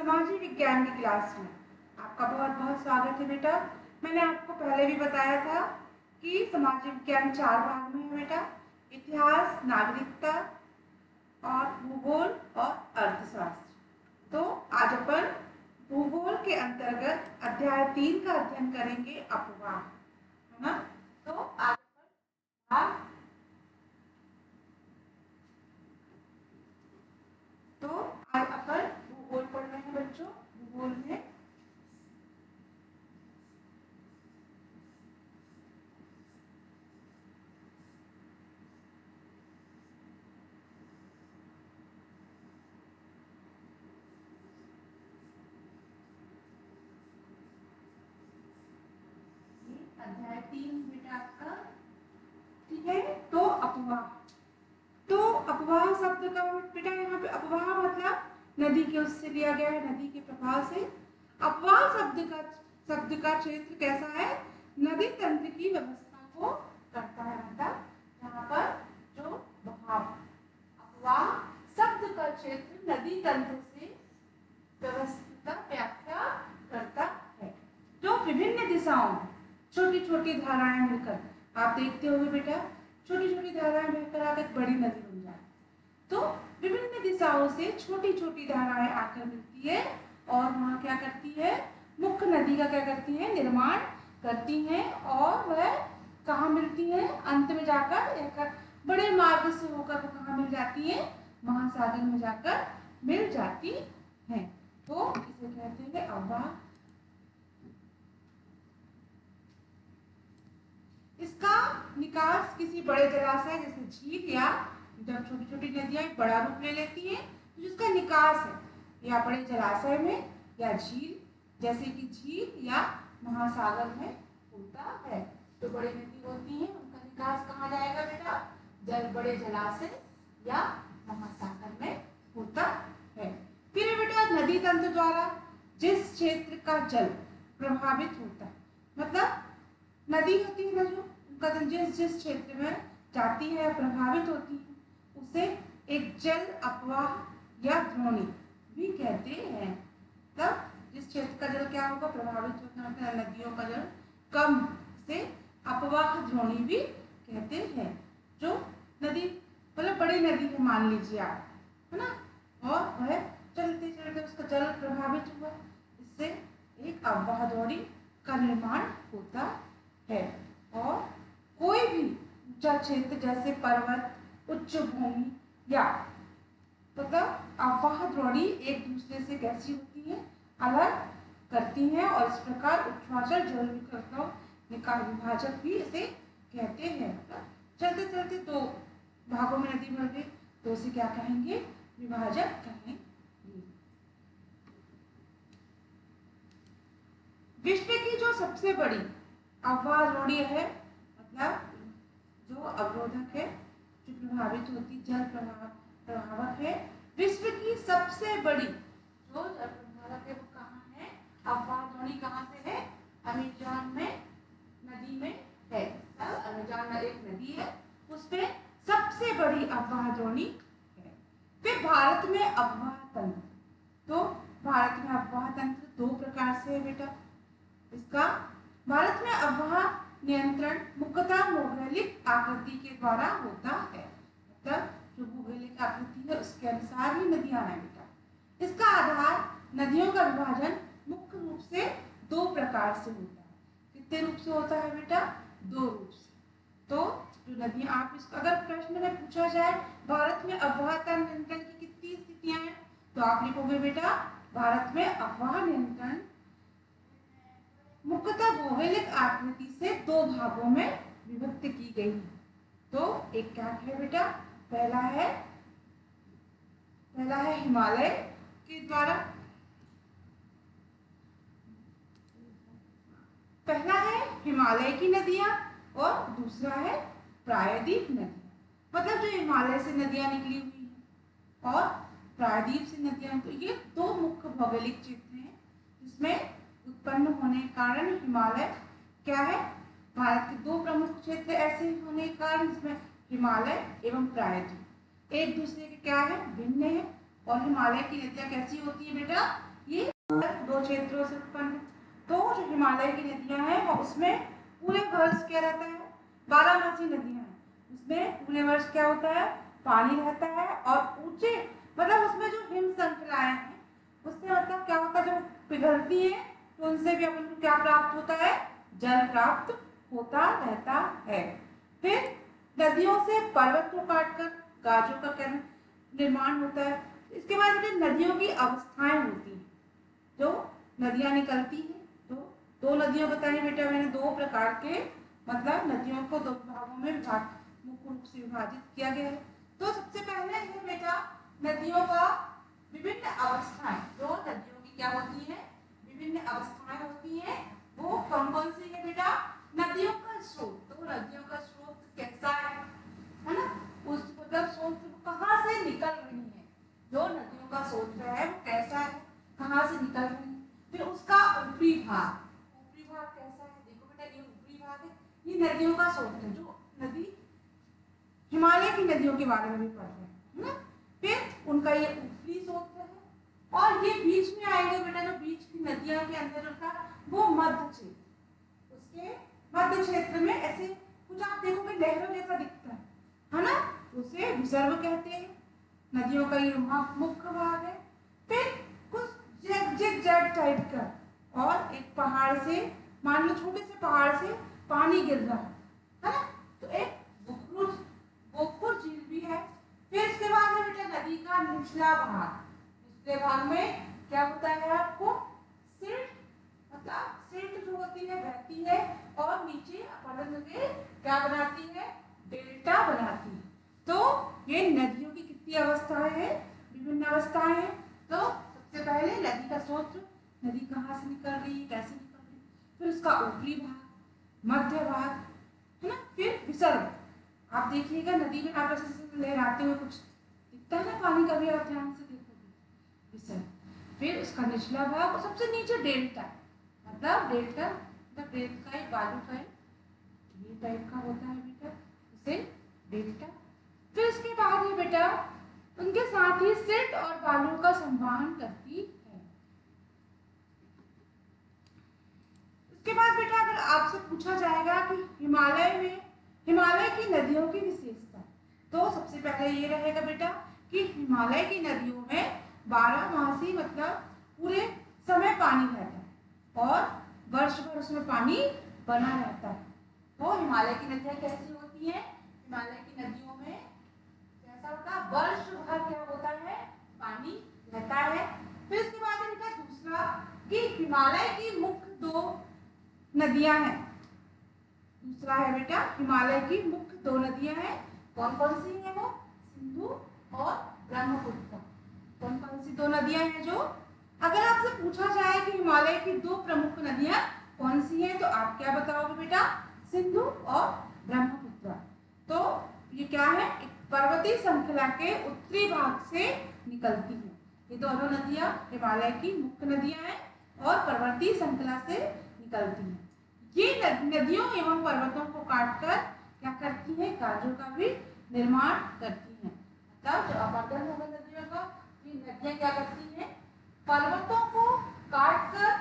समाजी विज्ञान की क्लास में आपका बहुत बहुत स्वागत है बेटा। मैंने आपको पहले भी बताया था कि समाजी विज्ञान 4 भाग में है बेटा। इतिहास, नागरिकता और भूगोल और अर्थशास्त्र। तो आज अपन भूगोल के अंतर्गत अध्याय 3 का अध्ययन करेंगे, अपवाह, है ना। तो आज अपन आज अपन भूगोल पढ़ रहे हैं बच्चों। भूगोल में अध्याय 3 बेटा आपका, ठीक है। तो अपवाह, तो अपवाह शब्द का बेटा यहाँ पे अपवाह मतलब नदी के उससे लिया गया है, नदी के प्रभाव से। अपवाह शब्द का क्षेत्र कैसा है? नदी तंत्र की व्यवस्था को करता है, मतलब यहाँ पर जो बहाव, अपवाह शब्द का क्षेत्र नदी तंत्र से व्यवस्था व्याख्या करता है, जो विभिन्न दिशाओं में छोटी छोटी धाराएं मिलकर, आप देखते होंगे बेटा, छोटी छोटी धाराएं बहकर आकर बड़ी नदी बन जाए। तो विभिन्न दिशाओं से छोटी छोटी धाराएं आकर मिलती है और वहां क्या करती है? मुख्य नदी का क्या करती है? निर्माण करती हैं। और वह कहाँ मिलती है? अंत में जाकर बड़े मार्ग से होकर वो कहाँ मिल जाती है? महासागर में जाकर मिल जाती है। तो इसे कहते हैं अपवाह। इसका निकास किसी बड़े जलाशय जैसे झील, या जब छोटी छोटी नदियां बड़ा रूप ले लेती हैं तो जिसका निकास है या बड़े जलाशय में या झील, जैसे कि झील या महासागर में होता है। तो बड़ी नदी होती है उनका निकास कहाँ जाएगा बेटा? बड़े जलाशय या महासागर में होता है। फिर बेटा नदी तंत्र द्वारा जिस क्षेत्र का जल प्रभावित होता है, मतलब नदी होती है ना, जो उनका जिस क्षेत्र में जाती है, प्रभावित होती है, उसे एक जल अपवाह या द्रोणी भी कहते हैं। तब जिस क्षेत्र का जल क्या होगा? प्रभावित होता है, नदियों का जल कम से अपवाह द्रोणी भी कहते हैं। जो नदी मतलब बड़ी नदी है मान लीजिए आप, है ना, और वह चलते चलते उसका जल प्रभावित हुआ, इससे एक अपवाह द्रोणी का निर्माण होता है। और कोई भी ऊंचा क्षेत्र जैसे पर्वत, उच्च भूमि या मतलब अपवाह द्रोणी एक दूसरे से कैसी होती है? अलग करती हैं, और इस प्रकार उच्छ्वासक जल निकाय विभाजक भी इसे कहते हैं। मतलब चलते चलते दो भागों में नदी बढ़ गई तो उसे क्या कहेंगे? विभाजक कहेंगे। विश्व की जो सबसे बड़ी अपवाह द्रोणी है, मतलब जो अवरोधक है, जो प्रभावित होती जल प्रभावक है, विश्व की सबसे बड़ी जो जल प्रभावक है वो कहाँ है? अपवाह द्रोणी कहाँ से है? अमेज़न में नदी में है। अमेज़न एक नदी है, उसपे सबसे बड़ी अपवाह द्रोणी है। फिर भारत में अपवाह तंत्र, तो भारत में अपवाह तंत्र दो प्रकार से है बेटा। इसका भारत में अपवाह नियंत्रण मुख्यतः भौगोलिक आकृति के द्वारा होता है, मतलब जो भौगोलिक आकृति है उसके अनुसार ही नदियां हैं बेटा। इसका आधार नदियों का विभाजन मुख्य रूप से दो प्रकार से होता है। कितने रूप से होता है बेटा? दो रूप से। तो जो नदियां, आप इसको अगर प्रश्न में पूछा जाए भारत में अपवाह नियंत्रण की कितनी स्थितियां हैं, तो आप लिखोगे बेटा भारत में अपवाह नियंत्रण मुख्यतः भौगोलिक आकृति से दो भागों में विभक्त की गई है। तो एक क्या है बेटा? पहला है हिमालय के द्वारा, पहला है हिमालय की नदियां और दूसरा है प्रायद्वीप नदियां। मतलब जो हिमालय से नदियां निकली हुई हैं और प्रायद्वीप से नदियां, तो ये दो मुख्य भौगोलिक क्षेत्र हैं जिसमें उत्पन्न होने के कारण हिमालय क्या है? भारत के दो प्रमुख क्षेत्र ऐसे होने के कारण जिसमें हिमालय एवं प्रायद्वीप एक दूसरे के क्या है? भिन्न है। और हिमालय की नदियां कैसी होती है बेटा? ये क्षेत्रों से उत्पन्न है। तो जो हिमालय की नदियां हैं वो उसमें पूरे वर्ष क्या रहता है, 12 नदियां हैं, उसमें पूरे वर्ष क्या होता है, पानी रहता है। और ऊंचे मतलब उसमें जो हिम श्रृंखलाएं हैं उससे मतलब क्या होता है, जब पिघलती है तो उनसे भी अपन को क्या प्राप्त होता है, जल प्राप्त होता रहता है। फिर नदियों से पर्वत को काटकर गाजों का निर्माण होता है। इसके बाद नदियों की अवस्थाएं होती हैं, जो नदियां निकलती हैं। तो दो नदियां बताई बेटा मैंने, दो प्रकार के मतलब नदियों को दो भागों में मुख्य रूप से विभाजित किया गया है। तो सबसे पहले है बेटा नदियों का विभिन्न अवस्थाएं, जो नदियों की क्या होती है, विभिन्न अवस्थाएं होती हैं। वो कौन कौन सी है बेटा, नदियों का स्रोत, तो नदियों का स्रोत कैसा है ना, उस मतलब स्रोत कहाँ से निकल रही है, जो नदियों का स्रोत है वो कैसा है, कहाँ से निकल रही है। फिर उसका ऊपरी भाग, ऊपरी भाग कैसा है, देखो बेटा ये ऊपरी भाग है, ये नदियों का स्रोत है, जो नदी हिमालय की नदियों के बारे में भी पढ़ रहे हैं ना। फिर उनका ये ऊपरी स्रोत है, और ये बीच में आएगा बेटा, जो बीच की नदियां के अंदर होता वो मध्य क्षेत्र, उसके मध्य क्षेत्र में ऐसे कुछ आप देखोगे लहरों जैसा दिखता है ना, उसे विसर्ग कहते हैं। नदियों का ये मुख्य भाग है। फिर कुछ जिग जैग टाइप का, और एक पहाड़ से, मान लो छोटे से पहाड़ से पानी गिर रहा है ना, तो एक गोखुर झील भी है। फिर इसके बाद में बेटा नदी का निचला भाग, निचले भाग में क्या होता है आपको, सिल्ट, मतलब सिल्ट जो होती है बहती है और नीचे अपरदन करके क्या बनाती है, डेल्टा बनाती है। तो ये नदियों की कितनी अवस्थाएं हैं, विभिन्न अवस्थाएं हैं। तो सबसे पहले नदी का स्रोत, नदी कहाँ से निकल रही है, कैसे निकल रही है, फिर उसका ऊपरी भाग, मध्य भाग है ना, फिर विसर्ग। आप देखिएगा नदी में आप ऐसे लहराते हुए कुछ दिखता है ना पानी, कभी आप ध्यान से देखोगे, विसर्ग। फिर उसका निचला भाग और सबसे नीचे डेल्टा, मतलब डेल्टा मतलब रेत का एक बालू का ये टाइप का होता है बेटा, उसे डेल्टा। फिर इसके बाद है बेटा उनके साथ ही सिल्ट और बालू का संवहन करती है। इसके बाद बेटा अगर आपसे पूछा जाएगा कि हिमालय की नदियों की विशेषता, तो सबसे पहले ये रहेगा बेटा कि हिमालय की नदियों में 12 मतलब पूरे समय पानी रहता है और वर्ष भर उसमें पानी बना रहता है। तो हिमालय की नदियां कैसी होती हैं, हिमालय की नदियों में कैसा होता है, वर्ष भर क्या होता है, पानी रहता है। फिर इसके बाद बेटा दूसरा कि हिमालय की मुख्य 2 नदियां हैं, दूसरा है बेटा हिमालय की मुख्य 2 नदियां हैं। कौन कौन सी है वो, सिंधु और ब्रह्मपुत्र। कौन कौन सी 2 नदियां हैं, जो अगर आपसे पूछा जाए कि हिमालय की 2 प्रमुख नदियां कौन सी हैं, तो आप क्या बताओगे बेटा, सिंधु और ब्रह्मपुत्र। तो ये क्या है, एक पर्वतीय श्रृंखला के उत्तरी भाग से निकलती है। ये दोनों नदियां हिमालय की मुख्य नदियां हैं और पर्वतीय श्रृंखला से निकलती हैं। ये नदियों एवं पर्वतों को काटकर क्या करती हैं, गाजों का भी निर्माण करती हैं। मतलब जो अपरदन होगा नदियों का, ये नदियां क्या करती हैं, पर्वतों को काटकर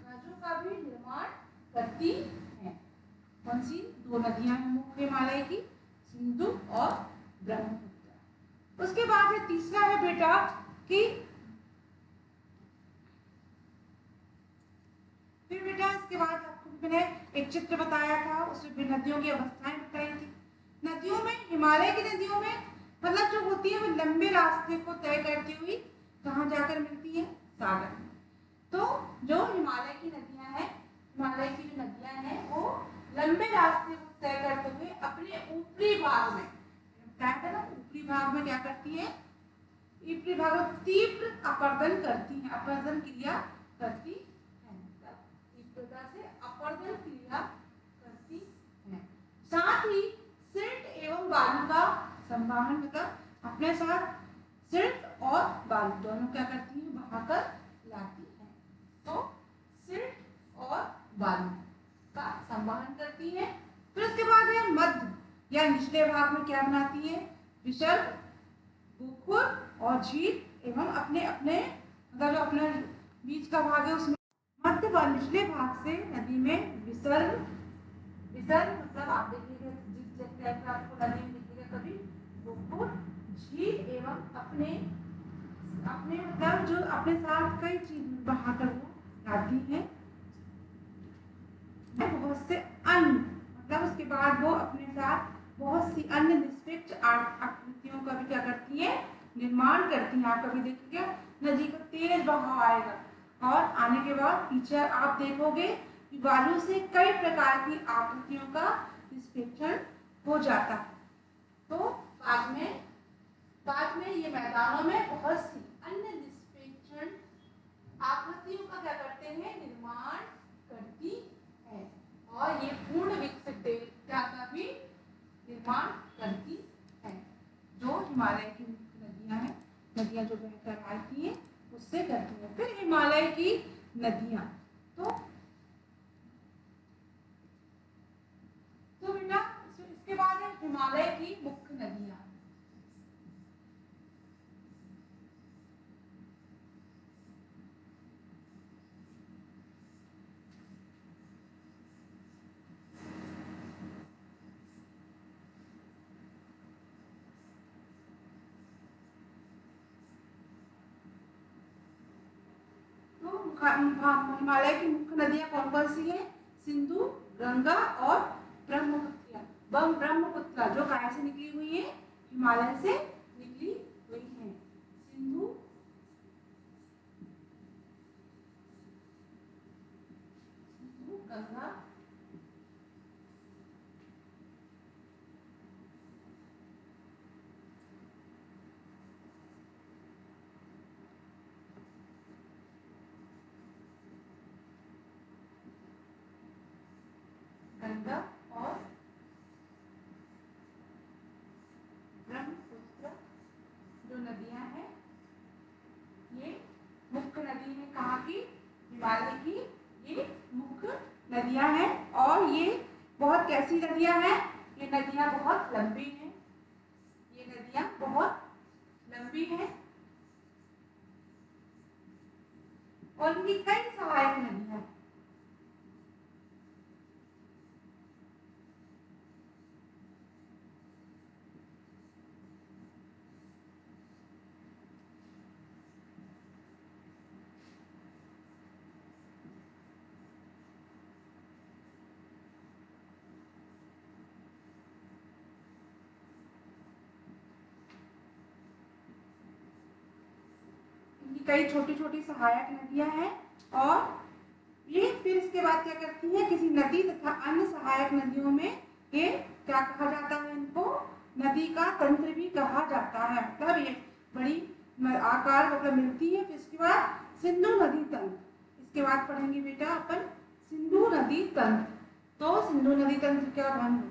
गाजों का भी निर्माण करती हैं। कौन सी 2 नदियां हैं मुख्य हिमालय की, सिंधु और ब्रह्मपुत्र। उसके बाद है तीसरा है बेटा कि फिर बेटा इसके बाद आपको मैंने एक चित्र बताया था, उसमें नदियों की अवस्थाएं बताई थी। नदियों में, हिमालय की नदियों में मतलब जो होती है वो लंबे रास्ते को तय करती हुई कहाँ जाकर मिलती है, सागर में। तो जो हिमालय की नदियां हैं, हिमालय की जो नदियां हैं वो लंबे रास्ते को तय करते हुए अपने ऊपरी भाग में क्या है ना, ऊपरी भाग में क्या करती है, ऊपरी भाग में तीव्र अपरदन करती है, अपरदन क्रिया करती है, मतलब तीव्रता से अपरदन क्रिया करती है। साथ ही सिल्ट एवं बालू का संवहन, मतलब अपने साथ सिल्ट और बालू दोनों क्या करती है, बहाकर लाती है। तो सिल्ट और बालू का संवहन करती है। फिर उसके बाद है मध्य या निचले भाग में क्या बनाती है, विसर्ग, गोखुर और झील एवं अपने अपने मतलब जो अपना बीच का भाग है उसमें मध्य व निचले भाग से नदी में विसर्ग, विसर्ग मतलब आप देखिएगा जिस जगह पे आपको नदी में दिखेगा कभी वो झील एवं अपने अपने मतलब जो अपने साथ कई चीज बहाकर वो लाती है, बहुत से अन्य मतलब उसके बाद वो अपने साथ बहुत सी अन्य निष्पक्ष आकृतियों का भी क्या करती है, निर्माण करती है। आप कभी देखिएगा नदी का तेज बहाव आएगा और आने के बाद पीछे आप देखोगे कि बालू से कई प्रकार की आकृतियों का निष्पेक्षण हो जाता है। तो बाद में ये मैदानों में बहुत सी अन्य निष्पेक्षण आकृतियों का क्या करते हैं, निर्माण करती है और ये पूर्ण विकसित डेल्टा का भी निर्माण करती है। जो हिमालय की नदियां हैं, नदियां जो बहकर आती हैं उससे करती है। फिर हिमालय की नदियां, तो बेटा इसके बाद है हिमालय की मुख्य नदियां। हिमालय की मुख्य नदियां कौन कौन सी हैं? सिंधु, गंगा और ब्रह्मपुत्र जो कहाँ से निकली हुई है? हिमालय से निकली हुई है। सिंधु, गंगा और ब्रह्मपुत्र जो नदियां हैं ये मुख्य नदी है। कहाँ की? हिमालय की ये मुख्य नदियां हैं और ये बहुत कैसी नदियां हैं? ये नदियां बहुत लंबी हैं, ये नदियां बहुत लंबी हैं और इनकी कई सहायक नदियां। कई छोटी छोटी सहायक नदियां हैं और ये फिर इसके बाद क्या करती है, किसी नदी तथा अन्य सहायक नदियों में ये क्या कहा जाता है, इनको नदी का तंत्र भी कहा जाता है। मतलब ये बड़ी आकार मतलब मिलती है। फिर इसके बाद सिंधु नदी तंत्र, इसके बाद पढ़ेंगे बेटा अपन सिंधु नदी तंत्र। तो सिंधु नदी तंत्र क्या बन,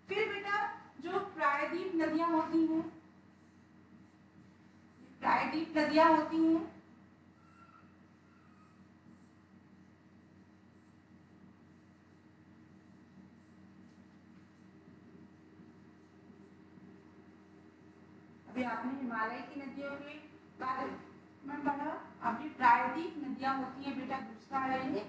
फिर बेटा जो प्रायद्वीप नदियां होती हैं, प्रायद्वीप नदियां होती हैं अभी आपने हिमालय की नदियों के बारे में पढ़ा। अभी प्रायद्वीप नदियां होती हैं बेटा, दूसरा है ये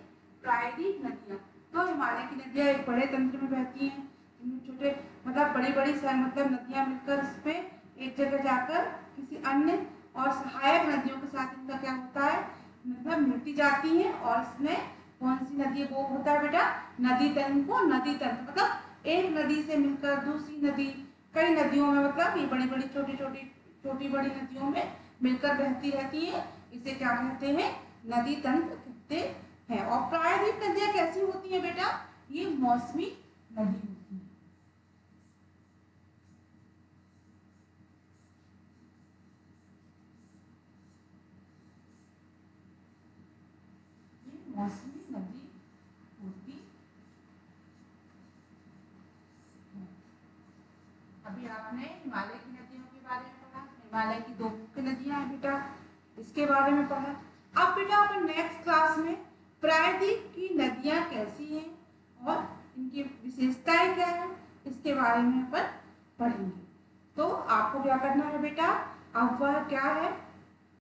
प्रायद्वीप नदियां। तो हिमालय की नदियां एक बड़े तंत्र में बहती हैं, इनमें छोटे मतलब बड़ी बड़ी मतलब नदियां मिलकर इस पे एक जगह जाकर किसी अन्य और सहायक नदियों के साथ इनका क्या होता है, मतलब मिलती जाती है और इसमें कौन सी नदी वो होता है बेटा, नदी तंत्र को नदी तंत्र मतलब एक नदी से मिलकर दूसरी नदी, कई नदियों में मतलब ये बड़ी बड़ी छोटी बड़ी नदियों में मिलकर बहती रहती है, इसे क्या कहते हैं, नदी तंत्र कहते हैं। और प्रायद्वीप नदियां कैसी होती हैं बेटा, ये मौसमी नदी होती है। मौसमी नदी होती है। अभी आपने हिमालय की नदियों के बारे में पढ़ा, हिमालय की दो मुख्य नदियां हैं बेटा, इसके बारे में पढ़ा। अब बेटा अपन नेक्स्ट क्लास में प्रायद्वीप की नदियां कैसी हैं और इनकी विशेषताएं क्या है इसके बारे में अपन पढ़ेंगे। तो आपको क्या करना है बेटा, अब वह क्या है